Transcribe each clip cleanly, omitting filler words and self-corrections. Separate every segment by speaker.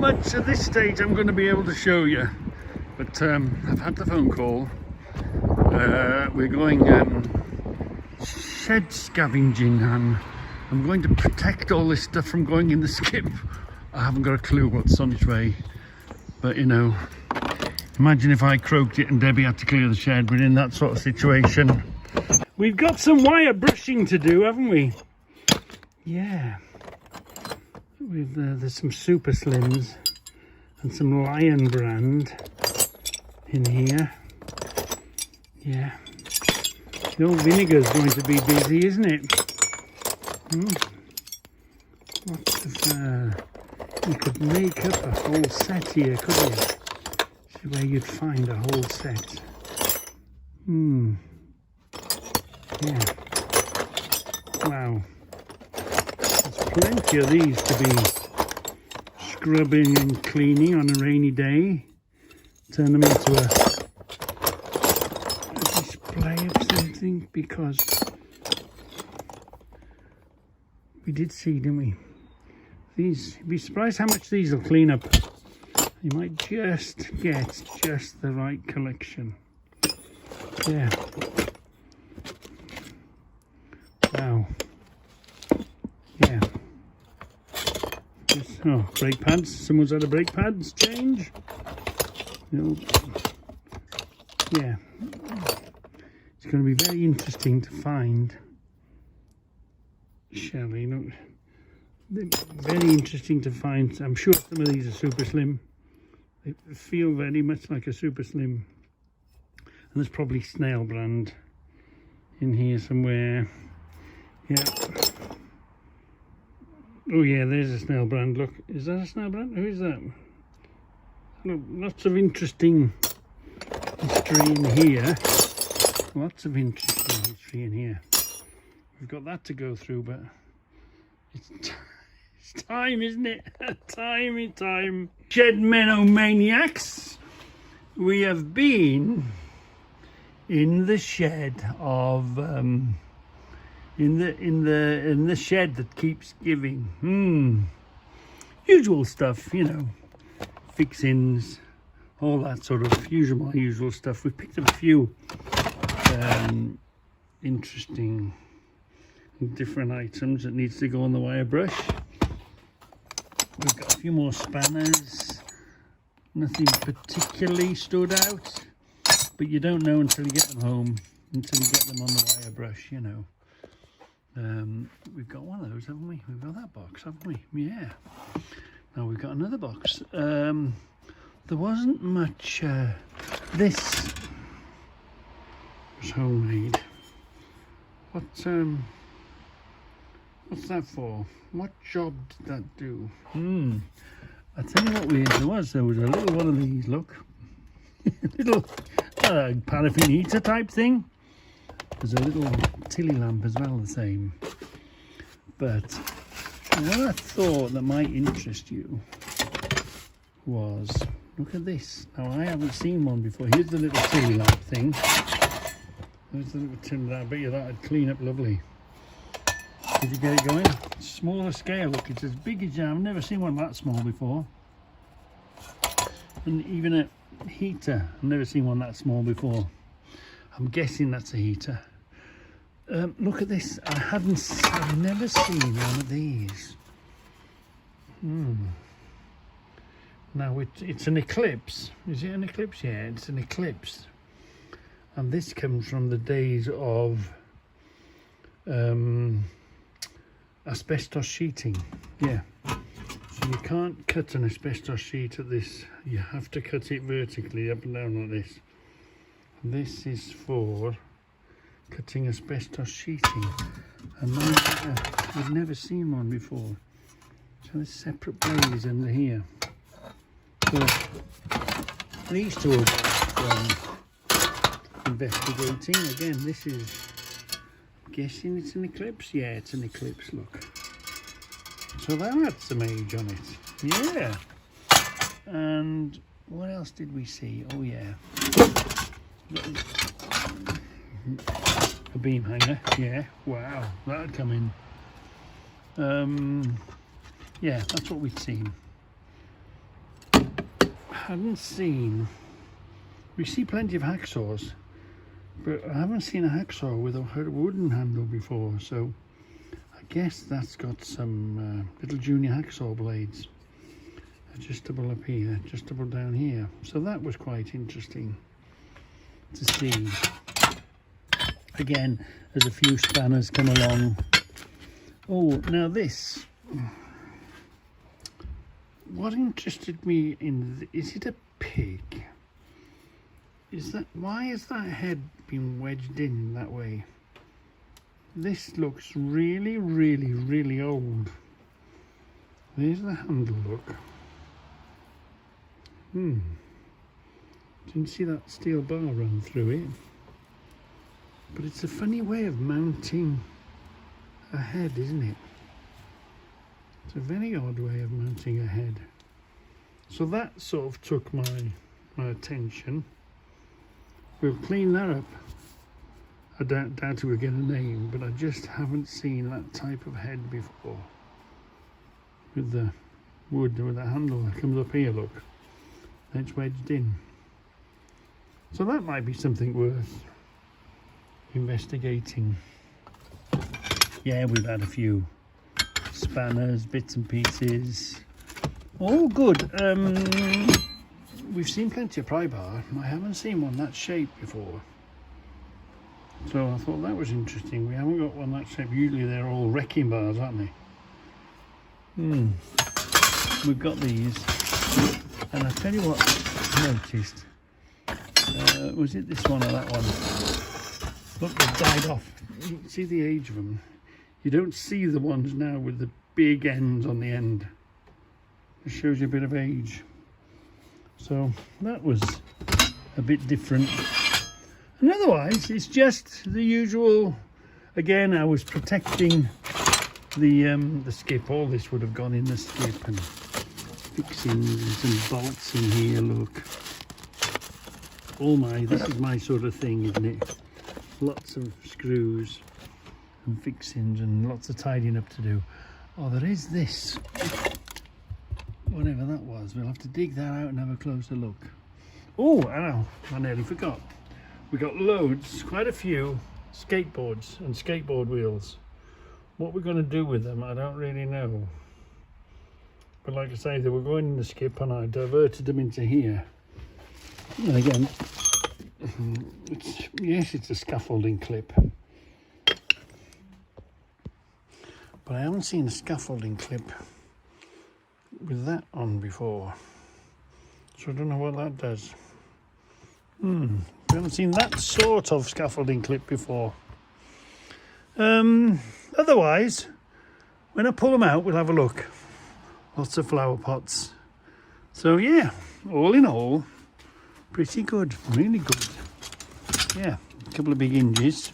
Speaker 1: much at this stage I'm going to be able to show you, but I've had the phone call. We're going shed scavenging, and I'm going to protect all this stuff from going in the skip. I haven't got a clue what's on its way, but you know, imagine if I croaked it and Debbie had to clear the shed. We're in that sort of situation. We've got some wire brushing to do, haven't we? Yeah. There's some Super Slims and some Lion brand in here. Yeah. The old vinegar's going to be busy, isn't it? Lots of, you could make up a whole set here, couldn't you? See where you'd find a whole set. Yeah. Wow. There's plenty of these to be scrubbing and cleaning on a rainy day. Turn them into a display of something, because we did see, didn't we? These, you'd be surprised how much these will clean up. You might just get just the right collection. Yeah. Wow. Yeah. Oh, brake pads. Someone's had a brake pads change. No. Yeah. It's going to be very interesting to find. Shelley, look. Very interesting to find. I'm sure some of these are Super Slim. They feel very much like a Super Slim. And there's probably Snail brand in here somewhere. Yeah. Oh yeah, there's a Snail brand. Look, is that a Snail brand? Who is that? Look, lots of interesting history in here. Lots of interesting history in here. We've got that to go through, but it's time, isn't it? Time. Shed Menomaniacs. We have been in the shed of in the shed that keeps giving. Usual stuff, you know, fixings, all that sort of usual stuff. We've picked up a few interesting different items that needs to go on the wire brush. We've got a few more spanners. Nothing particularly stood out, but you don't know until you get them home, until you get them on the wire brush, you know. We've got one of those, haven't we? We've got that box, haven't we? Yeah. Now we've got another box. There wasn't much. This was homemade. What's that for? What job did that do? I tell you what there was a little one of these, look. Little paraffin heater type thing. There's a little tilly lamp as well, the same. But what I thought that might interest you was, look at this. Now I haven't seen one before. Here's the little tilly lamp thing. There's the little tilly lamp. I bet you that'd clean up lovely. Did you get it going? Smaller scale, look, it's as big as I've never seen one that small before. And even a heater, I've never seen one that small before. I'm guessing that's a heater. Look at this. I've never seen one of these. Now it's an Eclipse. Is it an Eclipse? Yeah, it's an Eclipse. And this comes from the days of asbestos sheeting. Yeah. So you can't cut an asbestos sheet at this. You have to cut it vertically up and down like this. This is for cutting asbestos sheeting, and I've never seen one before. So there's separate blades under here. So these two are investigating. Again, this is, I'm guessing it's an Eclipse. Yeah, it's an Eclipse, look. So that had some age on it. Yeah. And what else did we see? Oh yeah. A beam hanger, yeah, wow, that'd come in. Yeah, that's what we've seen. hadn't seen, we see plenty of hacksaws, but I haven't seen a hacksaw with a wooden handle before, so I guess that's got some little junior hacksaw blades. Adjustable up here, adjustable down here. So that was quite interesting to see. Again, there's a few spanners come along. Oh, now this. What interested me in, is it a pig? Is that, why is that head being wedged in that way? This looks really, really, really old. There's the handle look. Didn't see that steel bar run through it. But it's a funny way of mounting a head, isn't it? It's a very odd way of mounting a head. So that sort of took my attention. We'll clean that up. I doubt we'll get a name, but I just haven't seen that type of head before. With the wood, with the handle that comes up here, look. It's wedged in. So that might be something worth investigating. Yeah, we've had a few spanners, bits and pieces. All good. We've seen plenty of pry bar. I haven't seen one that shape before. So I thought that was interesting. We haven't got one that shape. Usually they're all wrecking bars, aren't they? We've got these. And I'll tell you what I noticed. Was it this one or that one? Look, they've died off. You can see the age of them. You don't see the ones now with the big ends on the end. It shows you a bit of age. So that was a bit different. And otherwise, it's just the usual. Again, I was protecting the skip. All this would have gone in the skip, and fixings and some bolts in here, look. This is my sort of thing, isn't it? Lots of screws and fixings and lots of tidying up to do. Oh, there is this. Whatever that was, we'll have to dig that out and have a closer look. Oh, I nearly forgot. We got loads, quite a few skateboards and skateboard wheels. What we're going to do with them, I don't really know. But like I say, they were going in the skip and I diverted them into here. And again, it's a scaffolding clip. But I haven't seen a scaffolding clip with that on before. So I don't know what that does. We haven't seen that sort of scaffolding clip before. Otherwise, when I pull them out, we'll have a look. Lots of flower pots. So yeah, all in all, pretty good, really good. Yeah, a couple of big hinges,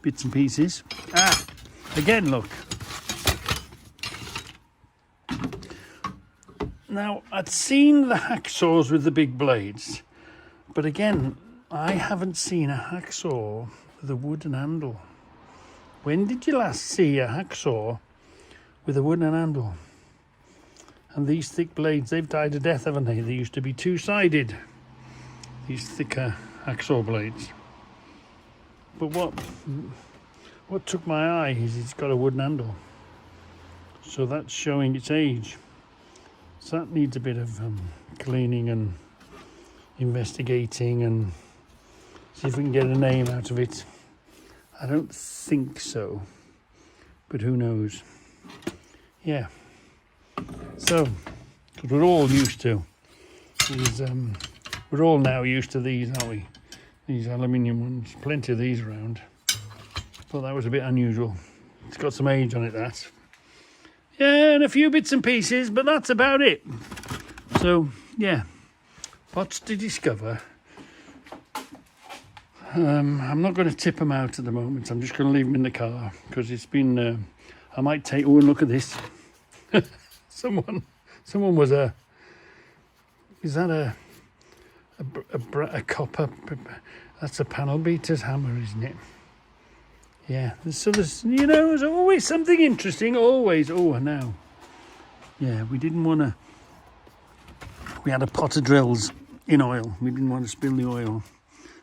Speaker 1: bits and pieces. Again, look. Now, I'd seen the hacksaws with the big blades, but again, I haven't seen a hacksaw with a wooden handle. When did you last see a hacksaw with a wooden handle? And these thick blades, they've died a death, haven't they? They used to be two-sided, these thicker hacksaw blades. But what took my eye is it's got a wooden handle. So that's showing its age. So that needs a bit of cleaning and investigating and see if we can get a name out of it. I don't think so, but who knows? Yeah. So, because we're all used to these, we're all now used to these, aren't we? These aluminium ones, plenty of these around. Thought that was a bit unusual. It's got some age on it, that. Yeah, and a few bits and pieces, but that's about it. So, yeah, lots to discover. I'm not going to tip them out at the moment. I'm just going to leave them in the car because it's been. I might take. Oh, and look at this. Someone was is that a copper? That's a panel beater's hammer, isn't it? Yeah. So there's there's always something interesting. Always. Oh, and now. Yeah, we didn't want to. We had a pot of drills in oil. We didn't want to spill the oil.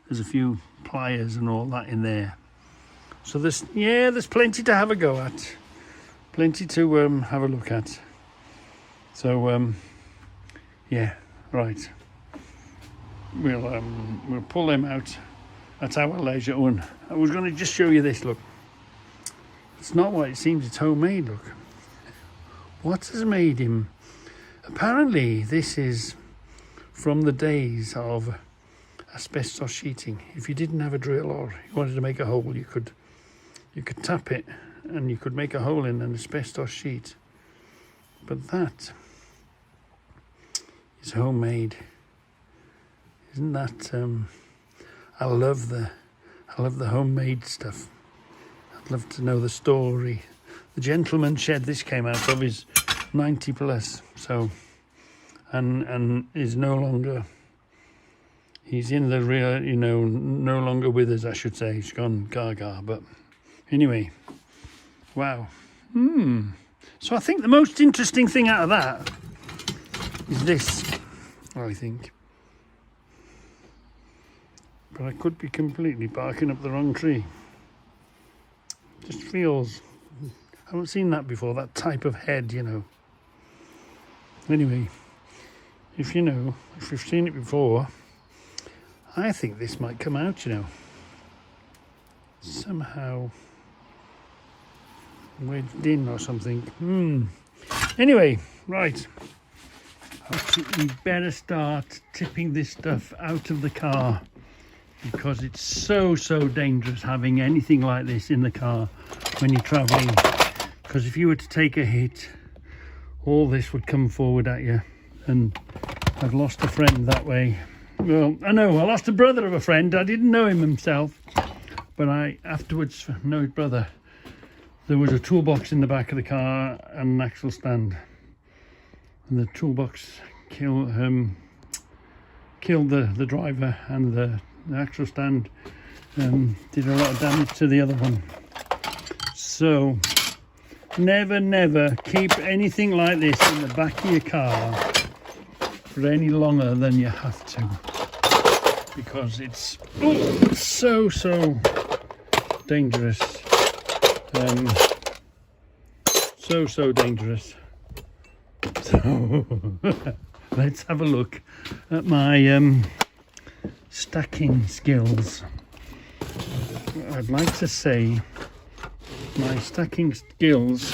Speaker 1: There's a few pliers and all that in there. So there's plenty to have a go at. Plenty to have a look at. So yeah, right. We'll pull them out at our leisure. And I was going to just show you this. Look, it's not what it seems. It's homemade. Look, what has made him? Apparently, this is from the days of asbestos sheeting. If you didn't have a drill or you wanted to make a hole, you could tap it and you could make a hole in an asbestos sheet. But that is homemade. Isn't that I love the homemade stuff. I'd love to know the story. The gentleman shed this came out of is 90 plus, so and is no longer, he's in the real, no longer with us, I should say. He's gone gaga. But anyway, wow. So I think the most interesting thing out of that is this, I think. But I could be completely barking up the wrong tree. Just feels, I haven't seen that before, that type of head, Anyway, if you've seen it before, I think this might come out, somehow wedged in or something. Anyway, right. I think we better start tipping this stuff out of the car, because it's so dangerous having anything like this in the car when you're traveling. Because if you were to take a hit, all this would come forward at you. And I've lost a friend that way. Well, I lost a brother of a friend. I didn't know him himself, but I afterwards know his brother. There was a toolbox in the back of the car and an axle stand, and the toolbox killed the driver, and the axle stand did a lot of damage to the other one. So never keep anything like this in the back of your car for any longer than you have to, because it's so dangerous. So dangerous. So let's have a look at my stacking skills. I'd like to say my stacking skills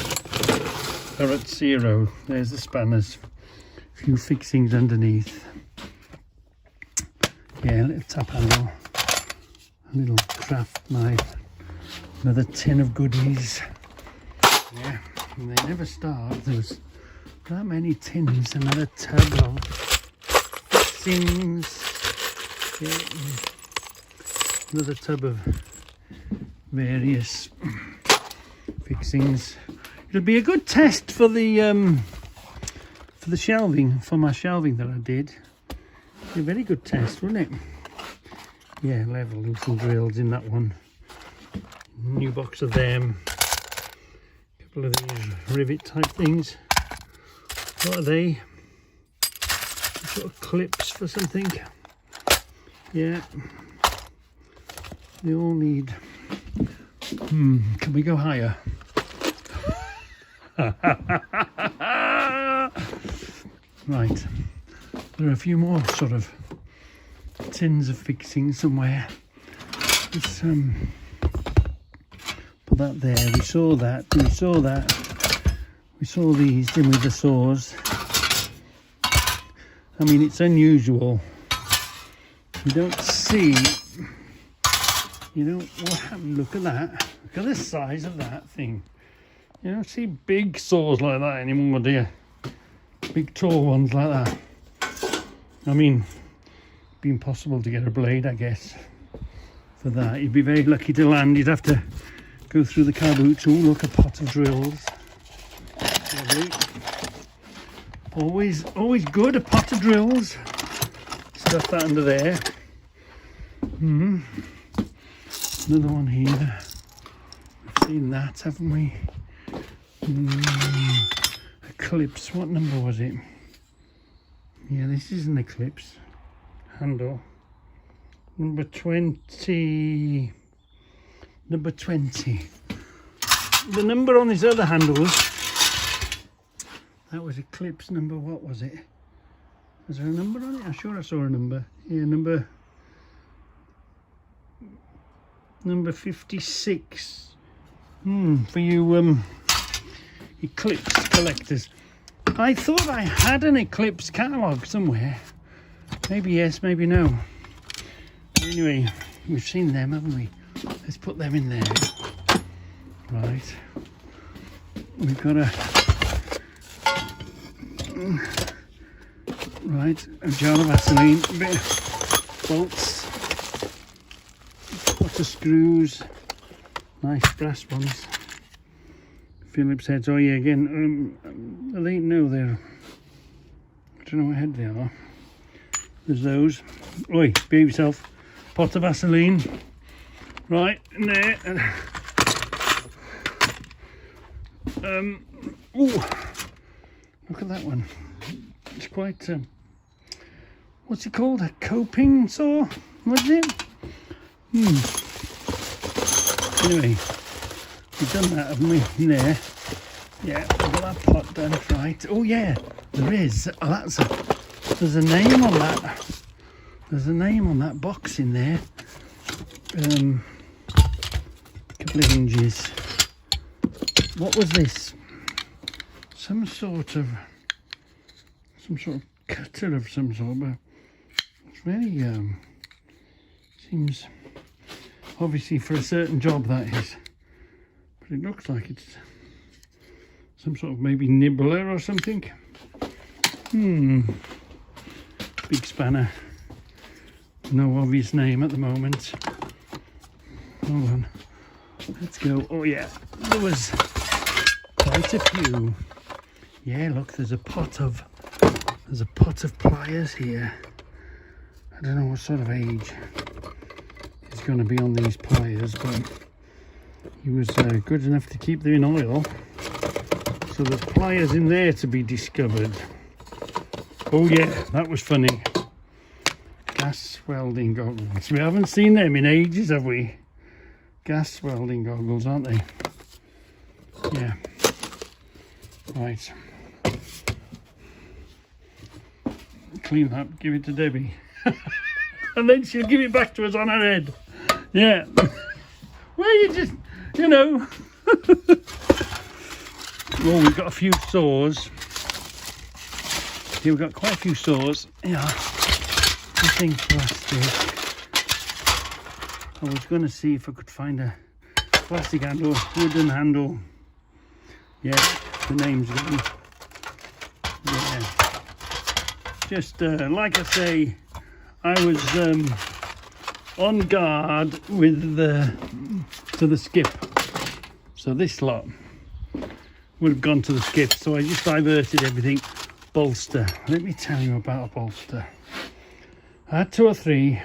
Speaker 1: are at 0. There's the spanners, a few fixings underneath. Yeah, a little tap handle, a little craft knife, another tin of goodies. Yeah, and they never start. There's that many tins, another tub of fixings. Yeah, another tub of various fixings. It'll be a good test for the shelving, for my shelving that I did. A very good test, wouldn't it? Yeah, leveling some drills in that one. New box of them. A couple of these rivet type things. What are they? Sort of clips for something. Yeah. They all need. Can we go higher? Right. There are a few more sort of tins of fixing somewhere. Let's put that there. We saw that. We saw these, didn't we, the saws. I mean, it's unusual. You don't see, what happened. Look at that. Look at the size of that thing. You don't see big saws like that anymore, do you? Big tall ones like that. I mean, it'd be impossible to get a blade, I guess, for that. You'd be very lucky to land. You'd have to go through the car boots. Oh, look, a pot of drills. Always good, a pot of drills. Stuff that under there. Another one here. We've seen that, haven't we? Eclipse. What number was it? Yeah, this is an Eclipse. handle. Number 20. Number 20. The number on these other handles, that was Eclipse number, what was it? Was there a number on it? I'm sure I saw a number. Yeah, number 56. For you Eclipse collectors. I thought I had an Eclipse catalogue somewhere. Maybe yes, maybe no. Anyway, we've seen them, haven't we? Let's put them in there. Right. We've got a jar of Vaseline, a bit of bolts, lots of screws, nice brass ones. Phillips heads. Oh yeah, again, they know they're, I don't know what head they are. There's those. Oi, behave yourself. Pot of Vaseline. Right, in there. Ooh, look at that one. It's quite, what's it called? A coping saw? What is it? Anyway, we've done that, haven't we? In there. Yeah, we've got that pot done. Right. Oh yeah, there is. Oh, there's a name on that. There's a name on that box in there. A couple of hinges. What was this? Some sort of cutter of some sort, but it's very seems obviously for a certain job, that is, but it looks like it's some sort of maybe nibbler or something. Big spanner, no obvious name at the moment. Hold on, let's go. Oh yeah, there was quite a few. Yeah, look, there's a pot of pliers here. I don't know what sort of age is going to be on these pliers, but he was good enough to keep them in oil. So there's pliers in there to be discovered. Oh yeah, that was funny. Gas welding goggles. We haven't seen them in ages, have we? Gas welding goggles, aren't they? Yeah. Right. Clean that, give it to Debbie. And then she'll give it back to us on her head. Yeah. Well, you just, you know. Well, we've got a few saws. Yeah, we've got quite a few saws. Yeah. Nothing plastic. I was going to see if I could find a plastic handle, wooden handle. Yeah, the name's gone. Yeah. Just like I say, I was on guard with to the skip. So this lot would have gone to the skip. So I just diverted everything. Bolster. Let me tell you about a bolster. I had 2 or 3.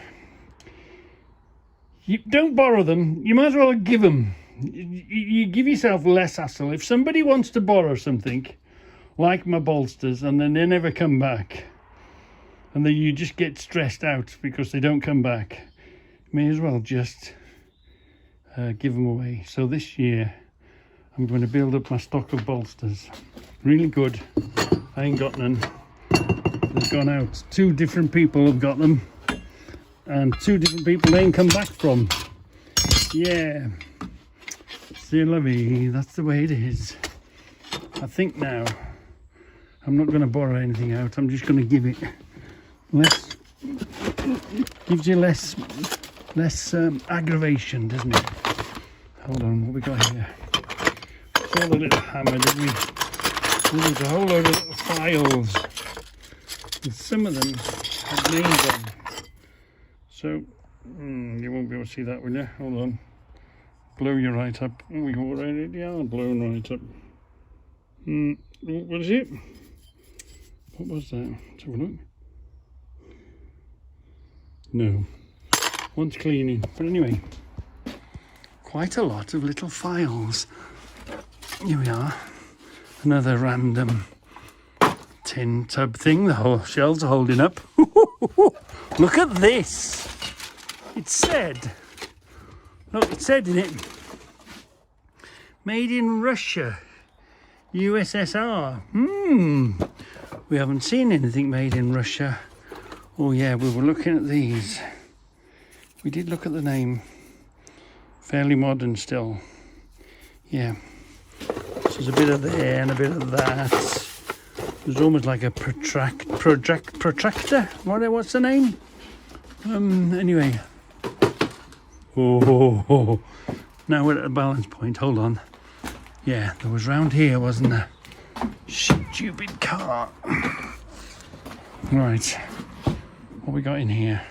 Speaker 1: You don't borrow them. You might as well give them. You give yourself less hassle. If somebody wants to borrow something, like my bolsters, and then they never come back, and then you just get stressed out because they don't come back, may as well just give them away. So this year I'm going to build up my stock of bolsters. Really good. I ain't got none. They've gone out. 2 different people have got them, and 2 different people they ain't come back from. Yeah, c'est la vie. That's the way it is. I think now I'm not going to borrow anything out. I'm just going to give it. Less gives you less aggravation, doesn't it? Hold on, what we got here? Saw the little hammer, did we? There's a whole load of little files, and some of them had names on. So you won't be able to see that, will you? Hold on. Blow you right up. Oh, we already are blown right up. What is it? What was that? Let's have a look. No. Wants cleaning. But anyway, quite a lot of little files. Here we are. Another random tin tub thing the whole shelves are holding up. Look at this. It said, look, it said in it, made in Russia, USSR. We haven't seen anything made in Russia. Oh yeah, we were looking at these. We did look at the name. Fairly modern still. Yeah. So there's a bit of there and a bit of that. There's almost like a protractor. What's the name? Anyway. Oh. Now we're at a balance point. Hold on. Yeah, there was round here, wasn't there? Stupid car. Right. What we got in here?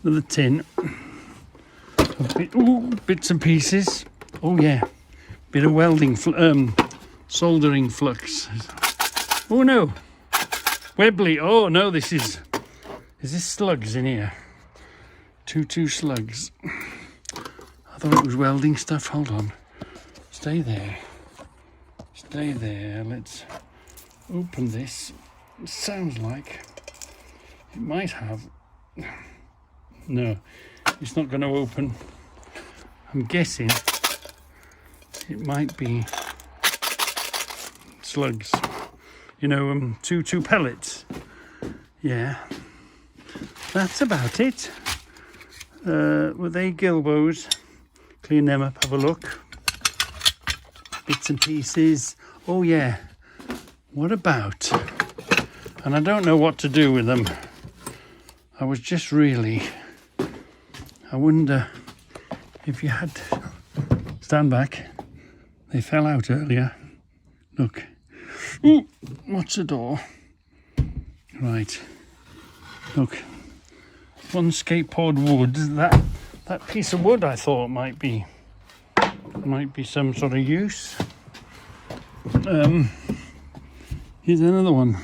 Speaker 1: Another tin. Bits and pieces. Oh yeah. Bit of welding, soldering flux. Oh no. Webley. Oh no, is this slugs in here? Two slugs. I thought it was welding stuff. Hold on. Stay there. Stay there. Let's open this. It sounds like it might have. No, it's not going to open. I'm guessing it might be slugs. You know, two pellets. Yeah, that's about it. Were they Gilbos? Clean them up, have a look. Bits and pieces. Oh yeah. What about? And I don't know what to do with them. I was just really. I wonder if you had to stand back. They fell out earlier. Look. Ooh, what's the door? Right. Look. One skateboard wood. That piece of wood I thought might be some sort of use. Here's another one.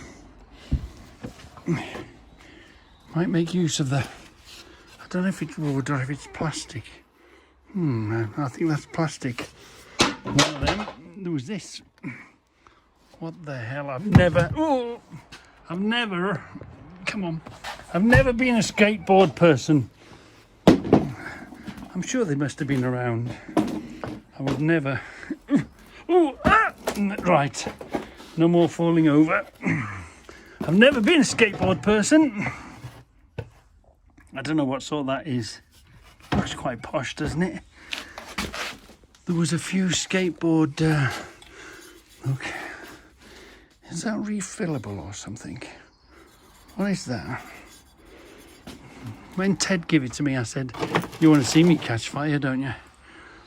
Speaker 1: Might make use of the. I don't know if it's wood or if it's plastic. I think that's plastic. One of them. There was this. What the hell? I've never. Come on. I've never been a skateboard person. I'm sure they must have been around. I would never. Right. No more falling over. I've never been a skateboard person. I don't know what sort that is. Looks quite posh, doesn't it? There was a few skateboard. Look. Is that refillable or something? What is that? When Ted gave it to me, I said, "You want to see me catch fire, don't you?"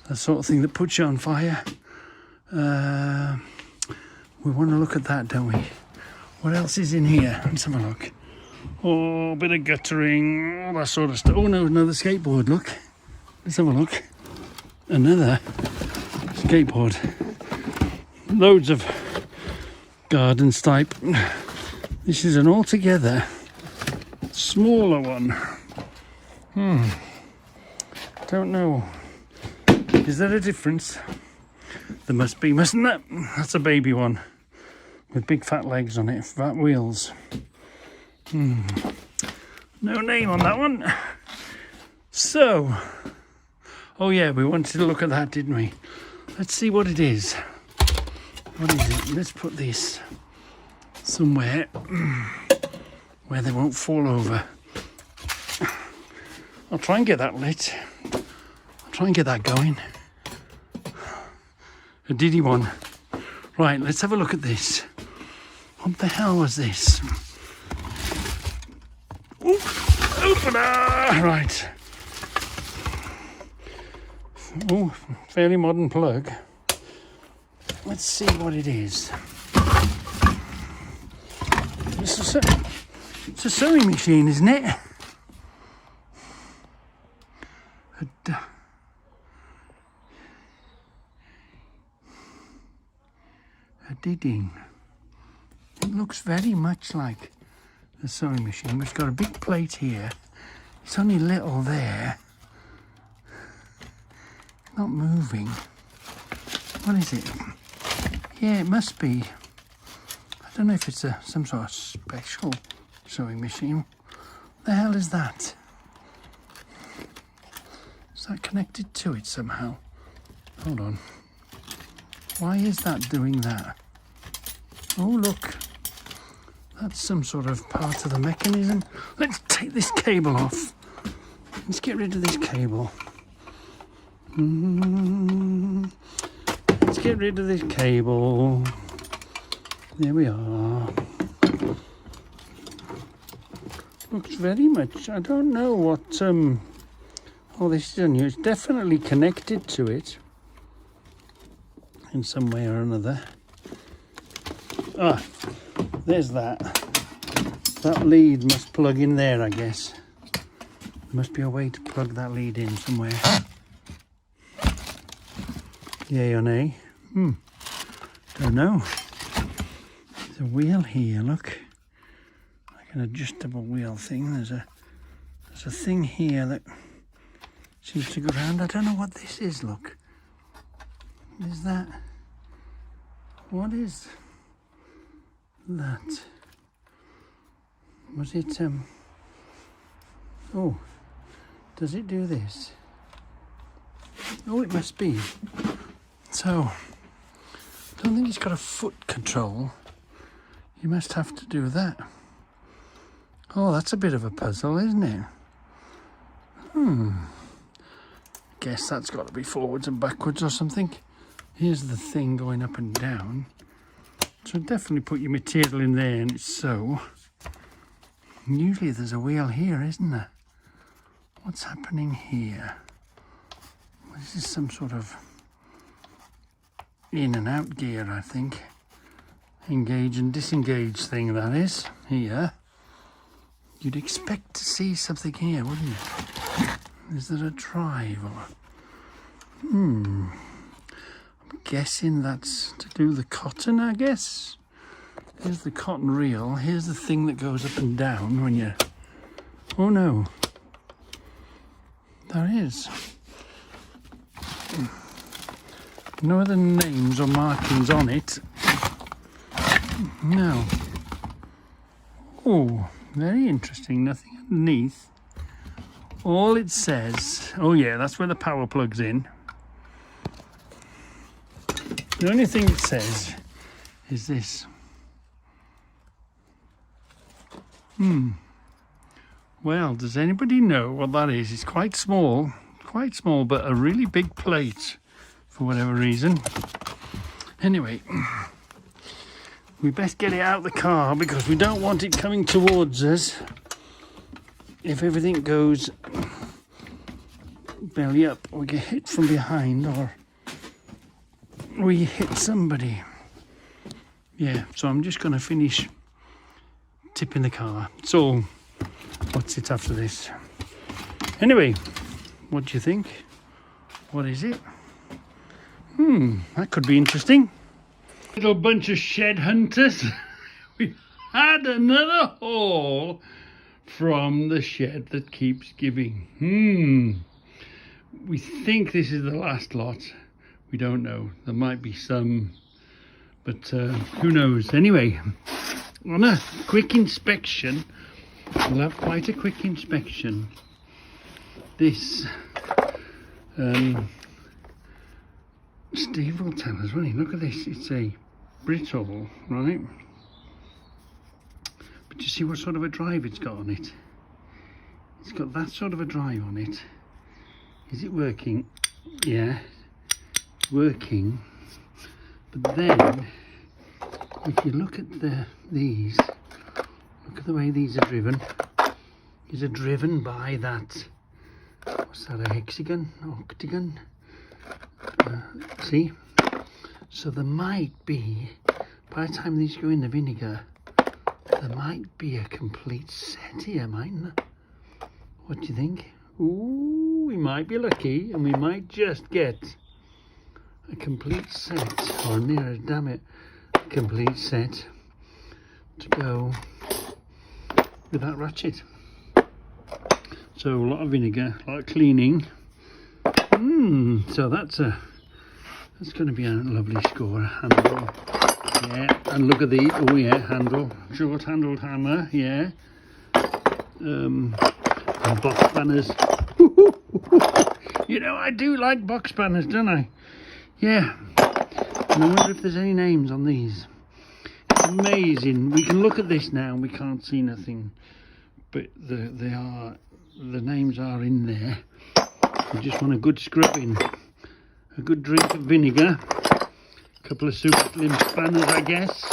Speaker 1: That sort of thing that puts you on fire. We want to look at that, don't we? What else is in here? Let's have a look. Oh, a bit of guttering, all that sort of stuff. Oh no, another skateboard, look. Let's have a look. Another skateboard. Loads of garden stipe. This is an altogether smaller one. Don't know. Is there a difference? There must be, mustn't there? That's a baby one with big fat legs on it, fat wheels. No name on that one. So, oh yeah, we wanted to look at that, didn't we? Let's see what it is. What is it? Let's put this somewhere where they won't fall over. I'll try and get that lit. I'll try and get that going. A diddy one. Right, let's have a look at this. What the hell was this? Opener! Right. Oh, fairly modern plug. Let's see what it is. It's a sewing machine, isn't it? A didding. It looks very much like a sewing machine, but it's got a big plate here. It's only little there. Not moving. What is it? Yeah, it must be. I don't know if it's some sort of special sewing machine. What the hell is that? Is that connected to it somehow? Hold on. Why is that doing that? Oh, look. That's some sort of part of the mechanism. Let's take this cable off. Let's get rid of this cable. Let's get rid of this cable. There we are. Looks very much, I don't know what all this is on here. It's definitely connected to it in some way or another. Ah, there's that. That lead must plug in there, I guess. There must be a way to plug that lead in somewhere. Yay or nay? Don't know. There's a wheel here, look. Like an adjustable wheel thing. There's a thing here that seems to go around. I don't know what this is, look. Is that... What is that? Was it, oh, does it do this? Oh, it must be. So, I don't think it's got a foot control. You must have to do that. Oh, that's a bit of a puzzle, isn't it? Guess that's got to be forwards and backwards or something. Here's the thing going up and down. So definitely put your material in there and it's so. Usually there's a wheel here, isn't there? What's happening here? This is some sort of in and out gear, I think. Engage and disengage thing, that is, here. You'd expect to see something here, wouldn't you? Is there a drive or... I'm guessing that's to do the cotton, I guess. Here's the cotton reel. Here's the thing that goes up and down when you... Oh no. There is. No other names or markings on it. No. Oh, very interesting. Nothing underneath. All it says... Oh yeah, that's where the power plug's in. The only thing it says is this. Well, does anybody know what that is? It's quite small, but a really big plate for whatever reason. Anyway, we best get it out of the car because we don't want it coming towards us. If everything goes belly up, we get hit from behind or we hit somebody. Yeah, so I'm just going to finish tipping the car. So, what's it after this? Anyway, what do you think? What is it? That could be interesting. Little bunch of shed hunters. We had another haul from the shed that keeps giving. We think this is the last lot. We don't know. There might be some, but who knows? Anyway, on a quick inspection, we'll have quite a quick inspection. This Steve will tell us, won't he? Look at this. It's a brittle, right? But you see what sort of a drive it's got on it? It's got that sort of a drive on it. Is it working? Yeah, working. But then, if you look at these, look at the way these are driven. These are driven by that, what's that, a hexagon, octagon? See? So there might be, by the time these go in the vinegar, there might be a complete set here, mightn't there? What do you think? Ooh, we might be lucky and we might just get a complete set, or near, damn it, a complete set to go with that ratchet. So a lot of vinegar, a lot of cleaning. So that's going to be a lovely score, and we'll Yeah, and look at the, oh yeah, handle, short-handled hammer, yeah. And box spanners. You know, I do like box spanners, don't I? Yeah. And I wonder if there's any names on these. It's amazing. We can look at this now and we can't see nothing, but the names are in there. We just want a good scrubbing, a good drink of vinegar, a couple of super slim spanners, I guess.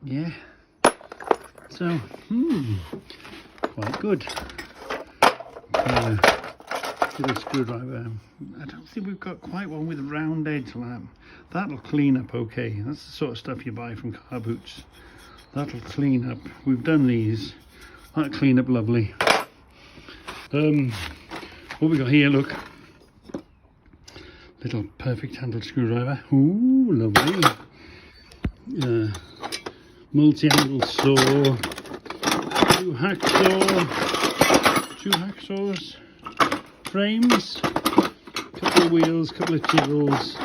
Speaker 1: Yeah. So, quite good. Little screwdriver. I don't think we've got quite one with a round edge like that. That'll clean up okay. That's the sort of stuff you buy from car boots. That'll clean up. We've done these. That'll clean up lovely. What we got here, look. Little perfect handled screwdriver. Ooh, lovely. Multi-handle saw. Two hacksaws. Frames. Couple of wheels, couple of chisels.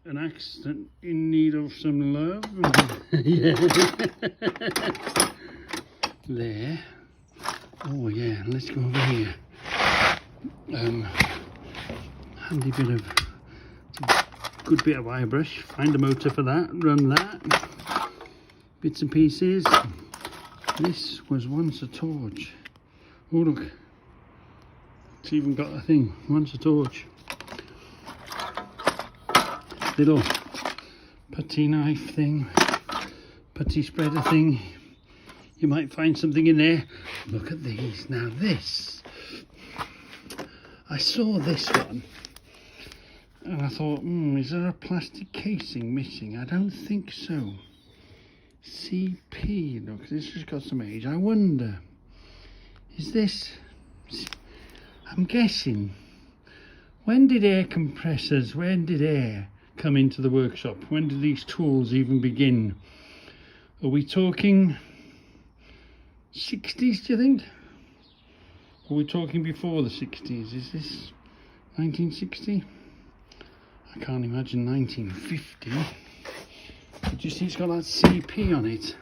Speaker 1: An axe in need of some love. Yeah. There. Oh yeah, let's go over here. Handy bit of, good bit of wire brush. Find a motor for that, run that. Bits and pieces. This was once a torch. Oh look, it's even got a thing, once a torch. Little putty knife thing, putty spreader thing. You might find something in there. Look at these. Now this, I saw this one and I thought, is there a plastic casing missing? I don't think so. CP, look, this has got some age. I wonder, is this, I'm guessing, when did air come into the workshop? When did these tools even begin? Are we talking 60s, do you think? Are we talking before the 60s? Is this 1960? I can't imagine 1950. But you see it's got that CP on it.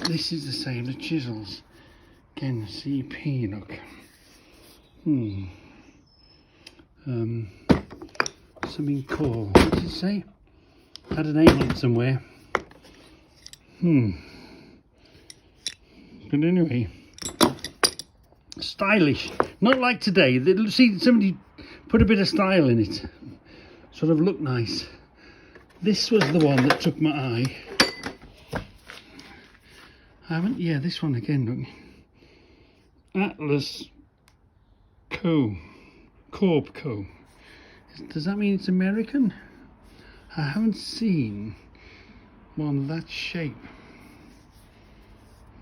Speaker 1: This is the same, the chisels. Again, CP, look. Something core. What does it say? Had a name on it somewhere. But anyway, stylish. Not like today. See, somebody put a bit of style in it. Sort of looked nice. This was the one that took my eye. Yeah, this one again, look. Atlas Corp Co. Does that mean it's American? I haven't seen one of that shape.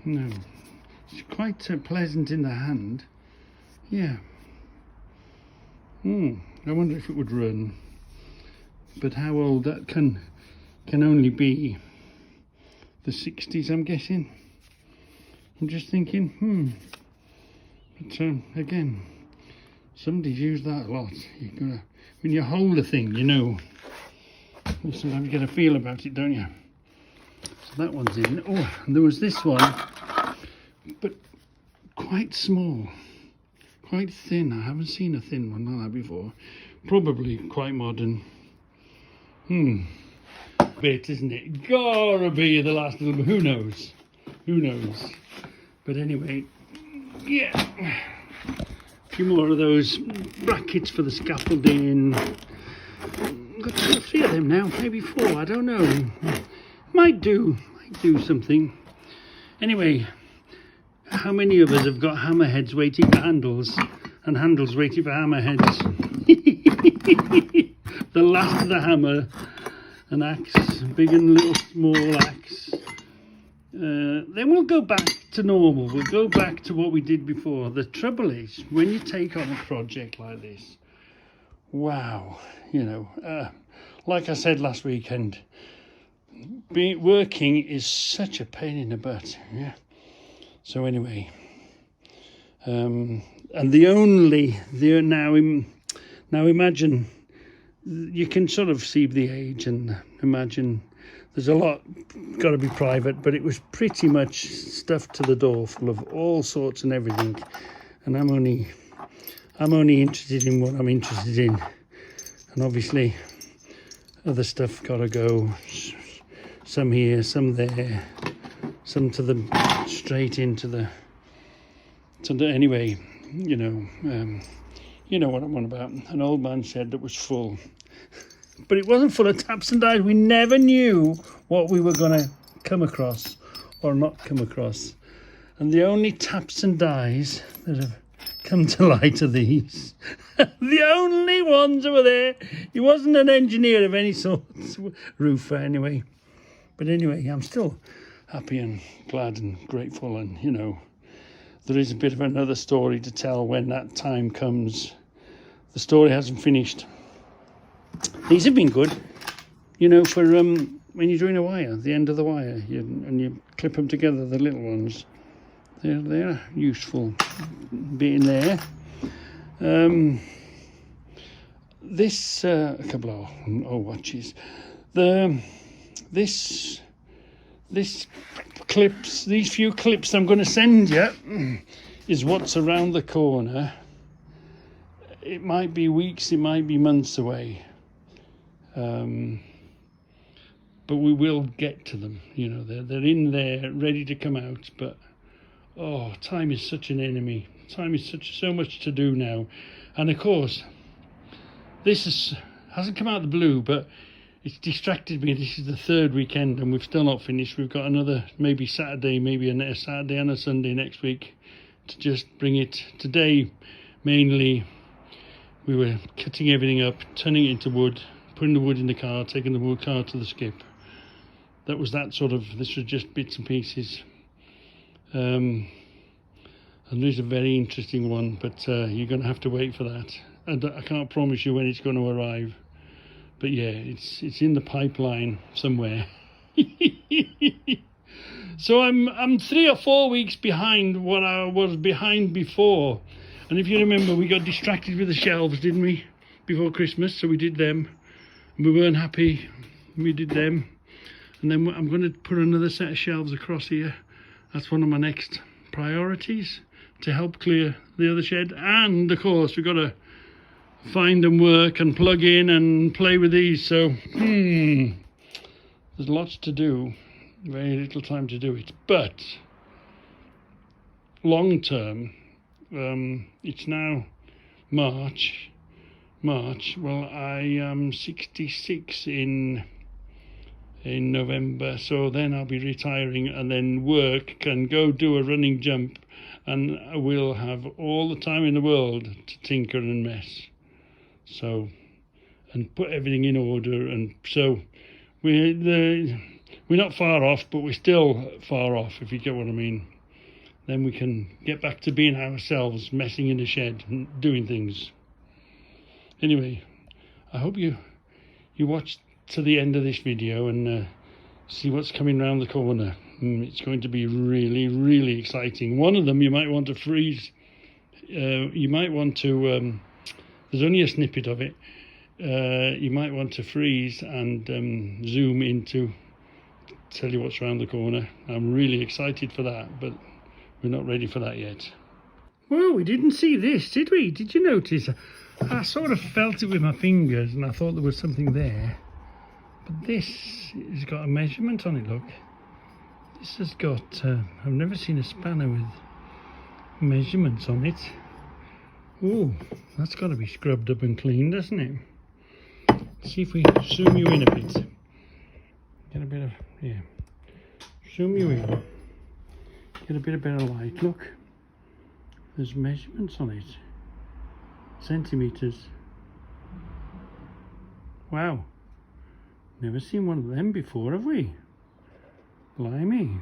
Speaker 1: No. It's quite pleasant in the hand. Yeah. I wonder if it would run. But how old that can only be the 60s, I'm guessing. I'm just thinking, But again, somebody's used that a lot. When you hold a thing, you know. Sometimes you get a feel about it, don't you? So that one's in. Oh, and there was this one, but quite small, quite thin. I haven't seen a thin one like that before. Probably quite modern. Bit, isn't it? Gotta be the last little bit. Who knows? Who knows? But anyway, yeah. A few more of those brackets for the scaffolding. Got 2 or 3 of them now, maybe 4. I don't know. Might do something. Anyway, how many of us have got hammerheads waiting for handles and handles waiting for hammerheads? The last of the hammer, an axe, big and little small axe. Then we'll go back to normal. We'll go back to what we did before. The trouble is, when you take on a project like this, wow, you know, like I said last weekend, working is such a pain in the butt. Yeah. So anyway, and now imagine you can sort of see the age and imagine there's a lot got to be private, but it was pretty much stuffed to the door full of all sorts and everything. And I'm only interested in what I'm interested in, and obviously other stuff got to go. Some here, some there, some to the straight into the. Anyway, you know what I'm on about. An old man shed that was full, but it wasn't full of taps and dies. We never knew what we were going to come across or not come across, and the only taps and dies that have come to light are these. The only ones that were there. He wasn't an engineer of any sort, roofer anyway. But anyway, I'm still happy and glad and grateful, and you know, there is a bit of another story to tell when that time comes. The story hasn't finished. These have been good, you know, for when you're doing a wire, the end of the wire, and you clip them together, the little ones. They're useful bit in there. This a couple of watches. This clips, these few clips I'm going to send you is what's around the corner. It might be weeks, it might be months away, but we will get to them. You know, they're in there, ready to come out. But oh, time is such an enemy. Time is so much to do now, and of course, this hasn't come out of the blue, but it's distracted me. This is the third weekend and we've still not finished. We've got another maybe Saturday, maybe a Saturday and a Sunday next week to just bring it. Today, mainly, we were cutting everything up, turning it into wood, putting the wood in the car, taking the wood car to the skip. That was that sort of, this was just bits and pieces. And there's a very interesting one, but you're going to have to wait for that. And I can't promise you when it's going to arrive. But yeah, it's in the pipeline somewhere. So I'm 3 or 4 weeks behind what I was behind before. And if you remember, we got distracted with the shelves, didn't we? Before Christmas, so we did them. And we weren't happy. We did them. And then I'm going to put another set of shelves across here. That's one of my next priorities, to help clear the other shed. And of course, we've got to find and work and plug in and play with these. So there's lots to do, very little time to do it. But long term, it's now March. Well, I am 66 in November, so then I'll be retiring, and then work can go do a running jump, and I will have all the time in the world to tinker and mess. So, and put everything in order, and so we're not far off, but we're still far off, if you get what I mean. Then we can get back to being ourselves, messing in the shed and doing things. Anyway, I hope you watch to the end of this video and see what's coming round the corner. It's going to be really, really exciting. One of them you might want to freeze. You might want to. There's only a snippet of it. You might want to freeze and zoom in to tell you what's around the corner. I'm really excited for that, but we're not ready for that yet. Well, we didn't see this, did we? Did you notice? I sort of felt it with my fingers and I thought there was something there. But this has got a measurement on it, look. This has got, I've never seen a spanner with measurements on it. Oh, that's got to be scrubbed up and cleaned, doesn't it? Let's see if we zoom you in a bit. Get a bit of, yeah. Zoom you in. Get a bit of better light. Look, there's measurements on it. Centimetres. Wow. Never seen one of them before, have we? Blimey.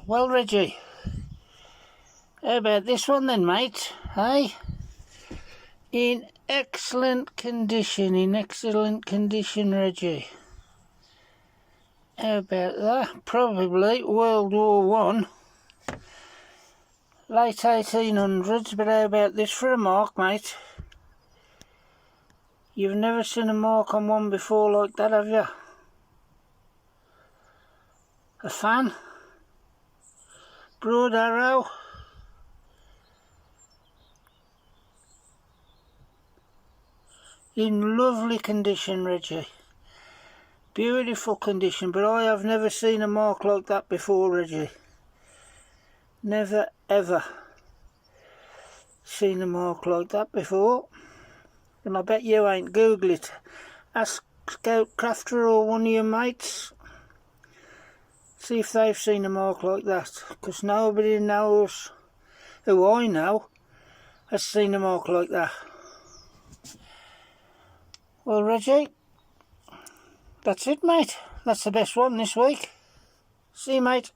Speaker 1: Well, Reggie, how about this one then, mate? Hey? In excellent condition, Reggie. How about that? Probably World War One, late 1800s, but how about this for a mark, mate? You've never seen a mark on one before like that, have you? A fan? Broad arrow? In lovely condition, Reggie. Beautiful condition, but I have never seen a mark like that before, Reggie. Never ever seen a mark like that before. And I bet you ain't. Google it. Ask Scout Crafter or one of your mates. See if they've seen a mark like that. Because nobody knows, who I know, has seen a mark like that. Well, Reggie, that's it, mate. That's the best one this week. See you, mate.